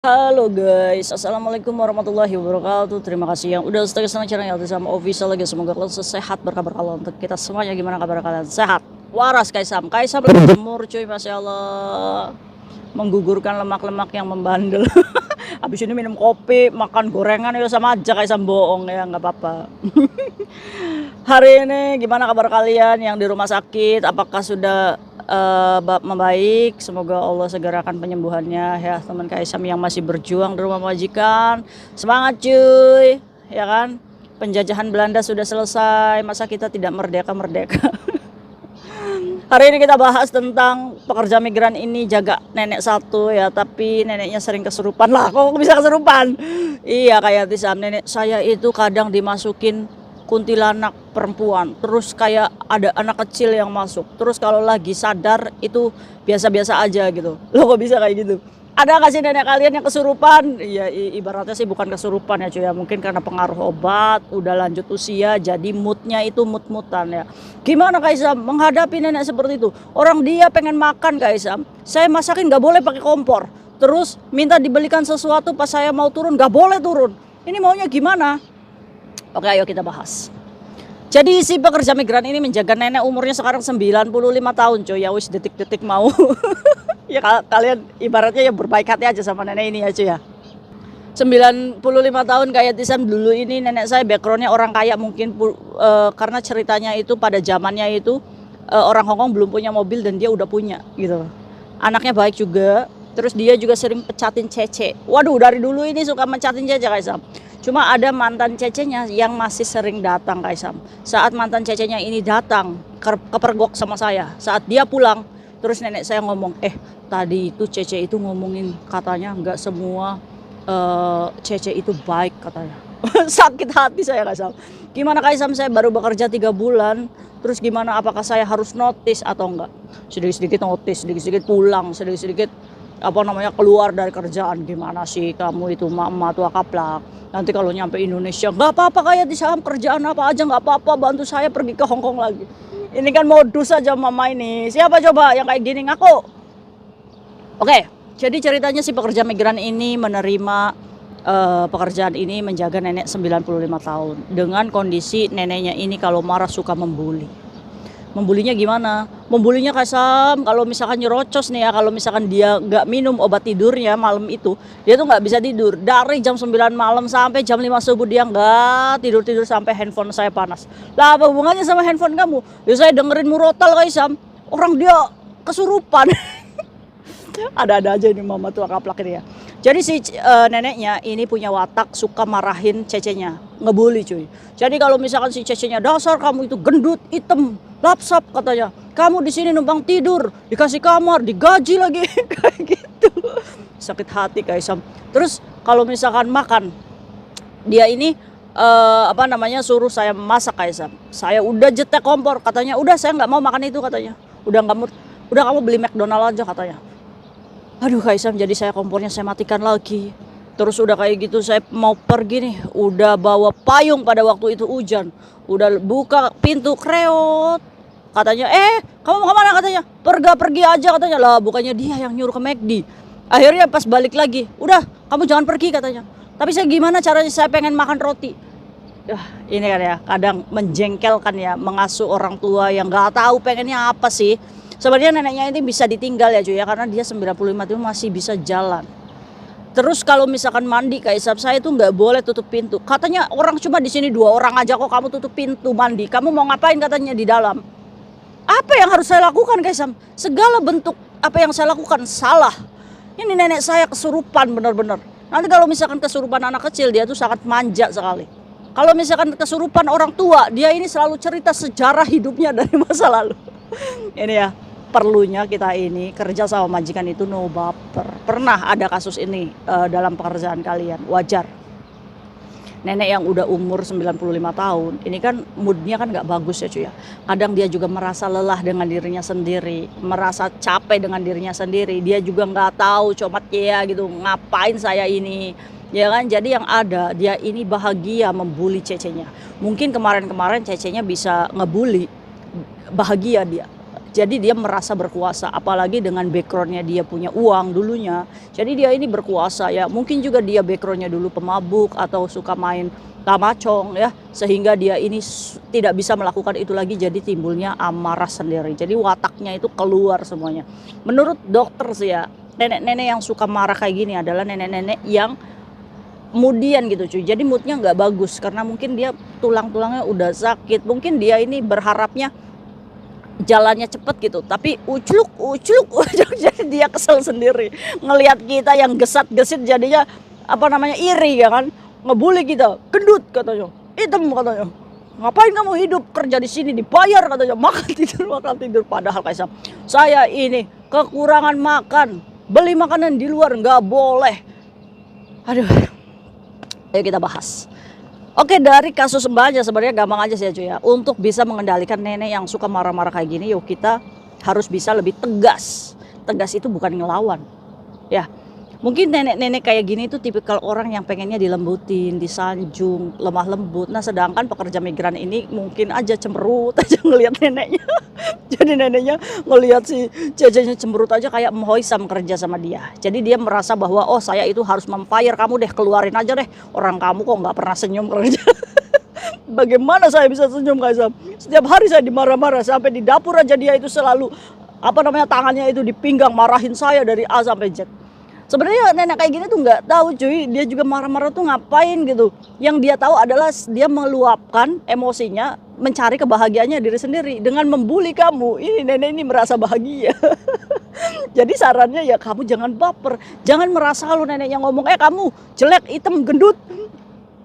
Halo guys, assalamualaikum warahmatullahi wabarakatuh. Terima kasih yang udah stay sama channel Yalti sama official lagi. Semoga kalian sehat berkabar. Kalau untuk kita semuanya gimana kabar kalian? Sehat, waras. Kaisam lagi jemur cuy, masya Allah, menggugurkan lemak-lemak yang membandel. Habis ini minum kopi, makan gorengan, ya sama aja Kaisam bohong ya, nggak apa-apa. Hari ini gimana kabar kalian yang di rumah sakit? Apakah sudah membaik? Semoga Allah segerakan penyembuhannya ya teman Kaisam yang masih berjuang di rumah majikan. Semangat cuy, ya kan? Penjajahan Belanda sudah selesai, masa kita tidak merdeka-merdeka. Hari ini kita bahas tentang pekerja migran ini jaga nenek satu ya, tapi neneknya sering kesurupan. Lah kok bisa kesurupan? Iya kayak Tisam, nenek saya itu kadang dimasukin kuntilanak perempuan, terus kayak ada anak kecil yang masuk, terus kalau lagi sadar itu biasa-biasa aja gitu. Lo kok bisa kayak gitu? Ada nggak sih nenek kalian yang kesurupan? Iya, ibaratnya sih bukan kesurupan ya cuy ya, mungkin karena pengaruh obat, udah lanjut usia, jadi moodnya itu mood-moodan ya. Gimana Kaisam menghadapi nenek seperti itu? Orang dia pengen makan Kaisam, saya masakin nggak boleh pakai kompor, terus minta dibelikan sesuatu pas saya mau turun nggak boleh turun. Ini maunya gimana? Oke, ayo kita bahas. Jadi si pekerja migran ini menjaga nenek umurnya sekarang 95 tahun cuy ya, wis detik-detik mau. Ya kalian ibaratnya ya berbaik hati aja sama nenek ini ya cuy ya. 95 tahun kayak Tisam dulu ini nenek saya backgroundnya orang kaya mungkin karena ceritanya itu pada zamannya itu orang Hongkong belum punya mobil dan dia udah punya gitu. Anaknya baik juga, terus dia juga sering pecatin cece. Waduh, dari dulu ini suka mencatin cece Kaisam. Cuma ada mantan cecenya yang masih sering datang Kaisam. Saat mantan cecenya ini datang kepergok sama saya. Saat dia pulang, terus nenek saya ngomong, tadi itu cece itu ngomongin katanya nggak semua cece itu baik katanya. Sakit hati saya Kaisam. Gimana Kaisam, saya baru bekerja 3 bulan. Terus gimana, apakah saya harus notice atau enggak? Sedikit-sedikit notice, sedikit-sedikit pulang, sedikit-sedikit keluar dari kerjaan. Gimana sih kamu itu emak tua kaplak, nanti kalau nyampe Indonesia nggak apa-apa kayak di saham, kerjaan apa aja nggak apa-apa, bantu saya pergi ke Hongkong lagi. Ini kan modus aja mama ini. Siapa coba yang kayak gini ngaku? Oke, jadi ceritanya si pekerja migran ini menerima pekerjaan ini menjaga nenek 95 tahun dengan kondisi neneknya ini kalau marah suka membuli. Membulinya gimana? Membulinya Kasam, kalau misalkan nyerocos nih ya, kalau misalkan dia nggak minum obat tidurnya malam itu, dia tuh nggak bisa tidur. Dari jam 9 malam sampai jam 5 subuh dia nggak tidur-tidur sampai handphone saya panas. Lah apa hubungannya sama handphone kamu? Ya saya dengerin murotal Kasam, orang dia kesurupan. Ada-ada aja ini mama tua kaplak ini ya. Jadi si neneknya ini punya watak suka marahin cecenya, ngebully cuy. Jadi kalau misalkan si cecenya, dasar kamu itu gendut, hitam, lapsap katanya. Kamu di sini numpang tidur, dikasih kamar, digaji lagi kayak gitu. Sakit hati Kaisam. Terus kalau misalkan makan, dia ini suruh saya masak Kaisam. Saya udah jetek kompor, katanya udah saya nggak mau makan itu katanya. Udah kamu beli McDonald aja katanya. Aduh Kaisam, jadi saya kompornya saya matikan lagi. Terus udah kayak gitu saya mau pergi nih, udah bawa payung pada waktu itu hujan. Udah buka pintu kreot. Katanya, kamu mau kemana katanya? Pergi aja katanya. Lah bukannya dia yang nyuruh ke McD. Akhirnya pas balik lagi, udah kamu jangan pergi katanya. Tapi saya gimana caranya, saya pengen makan roti. Ini kan ya, kadang menjengkelkan ya, mengasuh orang tua yang gak tahu pengennya apa sih. Sebenarnya neneknya ini bisa ditinggal ya cuy ya, karena dia 95 itu masih bisa jalan. Terus kalau misalkan mandi Kaisam, saya itu nggak boleh tutup pintu. Katanya orang cuma di sini 2 orang aja kok kamu tutup pintu mandi. Kamu mau ngapain katanya di dalam? Apa yang harus saya lakukan Kaisam? Segala bentuk apa yang saya lakukan salah. Ini nenek saya kesurupan bener-bener. Nanti kalau misalkan kesurupan anak kecil, dia tuh sangat manja sekali. Kalau misalkan kesurupan orang tua, dia ini selalu cerita sejarah hidupnya dari masa lalu. Ini ya, perlunya kita ini kerja sama majikan itu no baper. Pernah ada kasus ini dalam pekerjaan kalian, wajar. Nenek yang udah umur 95 tahun, ini kan moodnya kan gak bagus ya cuy ya. Kadang dia juga merasa lelah dengan dirinya sendiri, merasa capek dengan dirinya sendiri. Dia juga gak tahu comat ya gitu, ngapain saya ini. Ya kan, jadi yang ada dia ini bahagia membuli cecenya. Mungkin kemarin-kemarin cecenya bisa ngebully, bahagia dia. Jadi dia merasa berkuasa, apalagi dengan backgroundnya dia punya uang dulunya. Jadi dia ini berkuasa ya. Mungkin juga dia backgroundnya dulu pemabuk atau suka main tamacong ya, sehingga dia ini tidak bisa melakukan itu lagi. Jadi timbulnya amarah sendiri. Jadi wataknya itu keluar semuanya. Menurut dokter sih ya, nenek-nenek yang suka marah kayak gini adalah nenek-nenek yang kemudian gitu cuy. Jadi moodnya nggak bagus karena mungkin dia tulang-tulangnya udah sakit. Mungkin dia ini berharapnya jalannya cepet gitu, tapi ucluk jadi dia kesel sendiri ngelihat kita yang gesat-gesit, jadinya apa namanya iri ya kan, ngebully kita, gendut katanya, hitam katanya, ngapain kamu hidup kerja di sini dibayar katanya, makan tidur, padahal kayak saya ini kekurangan makan, beli makanan di luar nggak boleh. Aduh, ayo kita bahas. Oke, dari kasus Mbak aja sebenarnya gampang aja sih ya cuy ya. Untuk bisa mengendalikan nenek yang suka marah-marah kayak gini, yuk kita harus bisa lebih tegas. Tegas itu bukan ngelawan. Ya, mungkin nenek-nenek kayak gini itu tipikal orang yang pengennya dilembutin, disanjung, lemah lembut. Nah, sedangkan pekerja migran ini mungkin aja cemberut aja ngelihat neneknya. Jadi neneknya ngelihat si cecenya cemberut aja kayak menghoisam kerja sama dia. Jadi dia merasa bahwa oh saya itu harus memfire kamu deh, keluarin aja deh. Orang kamu kok nggak pernah senyum kerja. Bagaimana saya bisa senyum Kaisam? Setiap hari saya dimarah-marah, sampai di dapur aja dia itu selalu apa namanya tangannya itu di pinggang marahin saya dari A sampai Z. Sebenarnya nenek kayak gini tuh nggak tahu cuy, dia juga marah-marah tuh ngapain gitu. Yang dia tahu adalah dia meluapkan emosinya, mencari kebahagiaannya diri sendiri dengan membuli kamu. Ini nenek ini merasa bahagia. Jadi sarannya ya kamu jangan baper, jangan merasa kalau neneknya ngomong kamu jelek, hitam, gendut.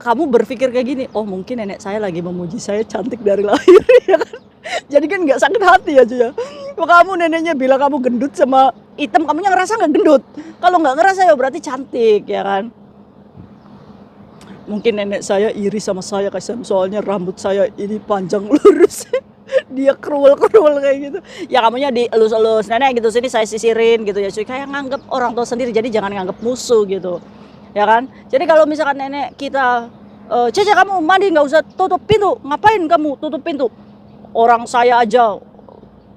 Kamu berpikir kayak gini, oh mungkin nenek saya lagi memuji saya cantik dari lahir ya kan. Jadi kan nggak sakit hati ya cuy ya. Kalau kamu neneknya bilang kamu gendut sama hitam, kamunya ngerasa nggak gendut. Kalau nggak ngerasa ya berarti cantik ya kan. Mungkin nenek saya iri sama saya soalnya rambut saya ini panjang lurus. Dia kerul kayak gitu. Ya kamunya dielus-elus, nenek gitu, sini saya sisirin gitu ya cuy. Kayak nganggep orang tua sendiri, jadi jangan nganggep musuh gitu. Ya kan. Jadi kalau misalkan nenek kita Cece kamu mandi nggak usah tutup pintu, ngapain kamu tutup pintu? Orang saya aja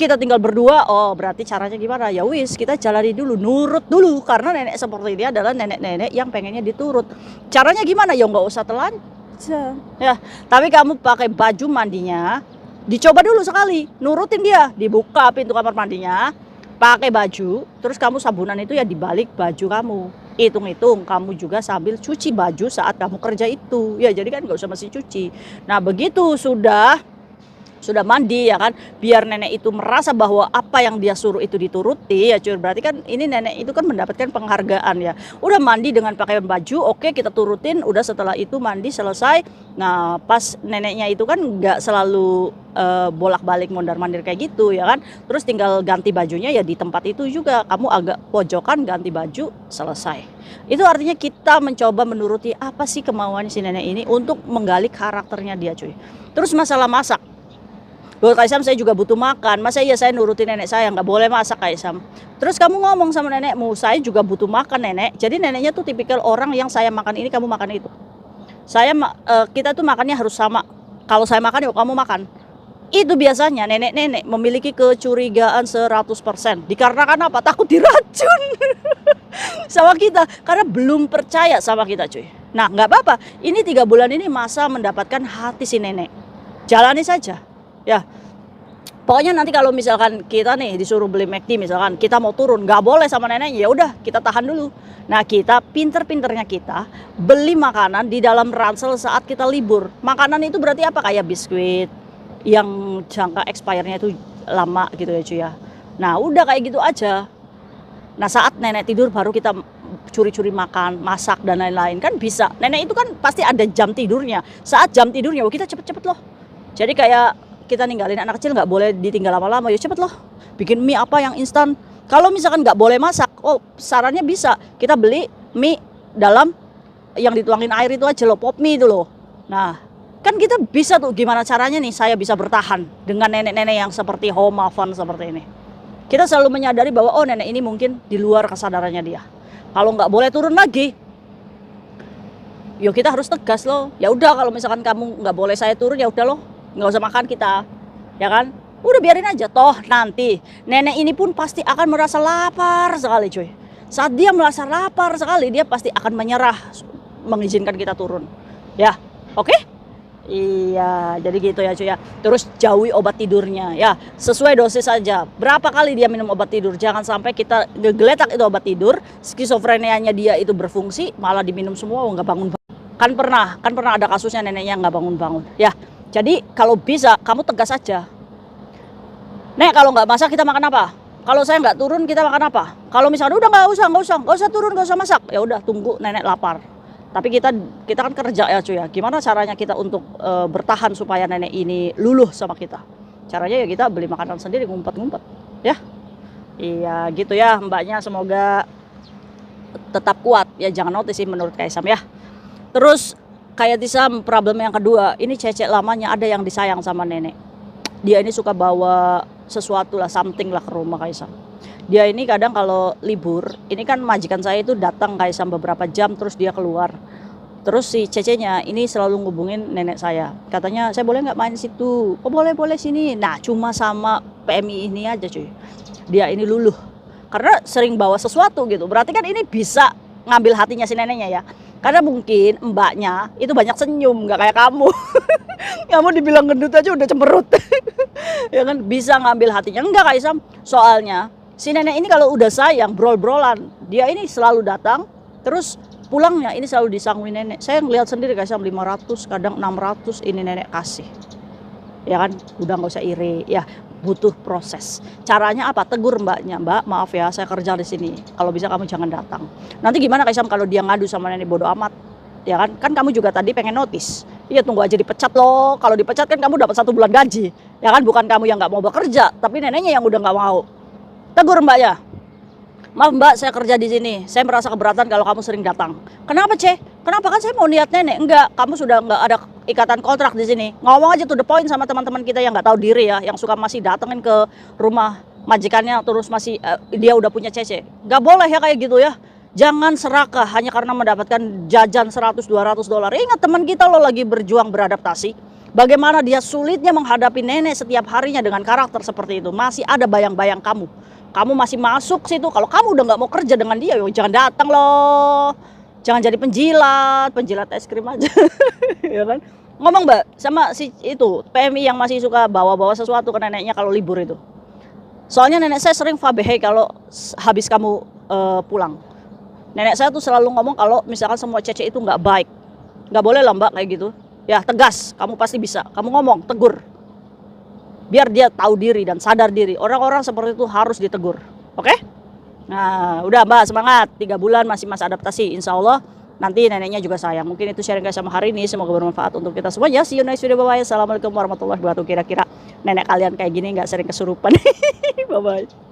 kita tinggal berdua, oh berarti caranya gimana? Ya wis kita jalani dulu, nurut dulu, karena nenek seperti ini adalah nenek-nenek yang pengennya diturut. Caranya gimana? Ya nggak usah telanjang ya, tapi kamu pakai baju mandinya dicoba dulu sekali, nurutin dia, dibuka pintu kamar mandinya, pakai baju, terus kamu sabunan itu ya dibalik baju kamu, hitung-hitung kamu juga sambil cuci baju saat kamu kerja itu ya, jadi kan nggak usah masih cuci. Nah begitu sudah mandi ya kan, biar nenek itu merasa bahwa apa yang dia suruh itu dituruti ya cuy. Berarti kan ini nenek itu kan mendapatkan penghargaan ya. Udah mandi dengan pakaian baju, oke kita turutin. Udah setelah itu mandi selesai. Nah pas neneknya itu kan nggak selalu bolak-balik mondar-mandir kayak gitu ya kan. Terus tinggal ganti bajunya ya di tempat itu juga. Kamu agak pojokan ganti baju, selesai. Itu artinya kita mencoba menuruti apa sih kemauan si nenek ini untuk menggali karakternya dia cuy. Terus masalah masak, Loh Kaisam saya juga butuh makan, masa iya saya nurutin nenek saya nggak boleh masak Kaisam? Terus kamu ngomong sama nenekmu, saya juga butuh makan nenek. Jadi neneknya tuh tipikal orang yang saya makan ini kamu makan itu. Kita tuh makannya harus sama. Kalau saya makan ya kamu makan. Itu biasanya nenek-nenek memiliki kecurigaan 100%. Dikarenakan apa? Takut diracun sama kita, karena belum percaya sama kita cuy. Nah nggak apa-apa, ini 3 bulan ini masa mendapatkan hati si nenek. Jalani saja. Ya, pokoknya nanti kalau misalkan kita nih disuruh beli McD misalkan, kita mau turun, nggak boleh sama nenek, ya udah kita tahan dulu. Nah kita pinter-pinternya kita beli makanan di dalam ransel saat kita libur. Makanan itu berarti apa? Kayak biskuit yang jangka expirednya itu lama gitu ya cuy ya. Nah udah kayak gitu aja. Nah saat nenek tidur baru kita curi-curi makan, masak dan lain-lain kan bisa. Nenek itu kan pasti ada jam tidurnya. Saat jam tidurnya kita cepet-cepet loh. Jadi kayak kita ninggalin anak kecil nggak boleh ditinggal lama-lama, ya cepet loh bikin mie apa yang instan. Kalau misalkan nggak boleh masak, oh sarannya bisa kita beli mie dalam yang dituangin air itu aja loh, pop mie itu loh. Nah kan kita bisa tuh, gimana caranya nih saya bisa bertahan dengan nenek-nenek yang seperti Homa Van seperti ini. Kita selalu menyadari bahwa oh nenek ini mungkin di luar kesadarannya dia. Kalau nggak boleh turun lagi, yo kita harus tegas loh. Ya udah kalau misalkan kamu nggak boleh saya turun, ya udah loh, nggak usah makan kita, ya kan? Udah biarin aja, toh nanti nenek ini pun pasti akan merasa lapar sekali cuy. Saat dia merasa lapar sekali, dia pasti akan menyerah mengizinkan kita turun. Ya, oke? Iya, jadi gitu ya cuy ya. Terus jauhi obat tidurnya ya, sesuai dosis saja. Berapa kali dia minum obat tidur, jangan sampai kita ngegeletak itu obat tidur, skizofrenianya dia itu berfungsi, malah diminum semua nggak bangun. Kan pernah ada kasusnya neneknya nggak bangun-bangun. Ya, jadi kalau bisa kamu tegas aja. Nek, kalau nggak masak kita makan apa? Kalau saya nggak turun kita makan apa? Kalau misalnya udah nggak usah turun, nggak usah masak, ya udah tunggu nenek lapar. Tapi kita kan kerja ya cuy ya. Gimana caranya kita untuk bertahan supaya nenek ini luluh sama kita? Caranya ya kita beli makanan sendiri, ngumpet-ngumpet, ya. Iya gitu ya mbaknya, semoga tetap kuat ya, jangan notice sih menurut Kaisam ya. Terus kayak Tisam, problem yang kedua, ini cecek lamanya ada yang disayang sama nenek. Dia ini suka bawa sesuatu lah, something lah ke rumah Kaisam. Dia ini kadang kalau libur, ini kan majikan saya itu datang Kaisam beberapa jam terus dia keluar. Terus si cecenya ini selalu ngubungin nenek saya. Katanya, saya boleh nggak main situ? Oh boleh sini. Nah cuma sama PMI ini aja cuy. Dia ini luluh. Karena sering bawa sesuatu gitu. Berarti kan ini bisa ngambil hatinya si neneknya ya. Karena mungkin mbaknya itu banyak senyum, nggak kayak kamu. Kamu dibilang gendut aja udah cemberut. Ya kan, bisa ngambil hatinya. Enggak Kak Isam, soalnya si nenek ini kalau udah sayang, brol-brolan, dia ini selalu datang, terus pulangnya ini selalu disangguin nenek. Saya ngeliat sendiri Kak Isam, 500, kadang 600 ini nenek kasih. Ya kan, udah nggak usah iri. Ya, butuh proses. Caranya apa? Tegur mbaknya, Mbak, maaf ya, saya kerja di sini. Kalau bisa kamu jangan datang. Nanti gimana Kak Isam kalau dia ngadu sama nenek, bodo amat. Ya kan kamu juga tadi pengen notice. Iya, tunggu aja dipecat loh. Kalau dipecat kan kamu dapat 1 bulan gaji. Ya kan, bukan kamu yang nggak mau bekerja, tapi neneknya yang udah nggak mau. Tegur mbak ya. Maaf mbak, saya kerja di sini. Saya merasa keberatan kalau kamu sering datang. Kenapa Ceh? Kenapa? Kan saya mau niat nenek. Enggak, kamu sudah nggak ada ikatan kontrak di sini. Ngomong aja to the point sama teman-teman kita yang nggak tahu diri ya, yang suka masih datengin ke rumah majikannya terus masih dia udah punya cece. Nggak boleh ya kayak gitu ya. Jangan serakah hanya karena mendapatkan jajan 100-200 dolar. Ingat teman kita lo lagi berjuang beradaptasi. Bagaimana dia sulitnya menghadapi nenek setiap harinya dengan karakter seperti itu. Masih ada bayang-bayang kamu. Kamu masih masuk situ. Kalau kamu udah nggak mau kerja dengan dia, jangan datang loh. Jangan jadi penjilat es krim aja. Ya kan? Ngomong mbak sama si itu PMI yang masih suka bawa-bawa sesuatu ke neneknya kalau libur itu. Soalnya nenek saya sering fabehe kalau habis kamu pulang. Nenek saya tuh selalu ngomong kalau misalkan semua cece itu nggak baik. Nggak boleh lah mbak kayak gitu. Ya tegas, kamu pasti bisa. Kamu ngomong, tegur. Biar dia tahu diri dan sadar diri. Orang-orang seperti itu harus ditegur. Oke? Nah udah mbak, semangat. 3 bulan masih masa adaptasi. Insya Allah nanti neneknya juga sayang. Mungkin itu sharing guys sama hari ini. Semoga bermanfaat untuk kita semuanya. See you next video. Bye-bye. Assalamualaikum warahmatullahi wabarakatuh. Kira-kira nenek kalian kayak gini nggak sering kesurupan. Bye-bye.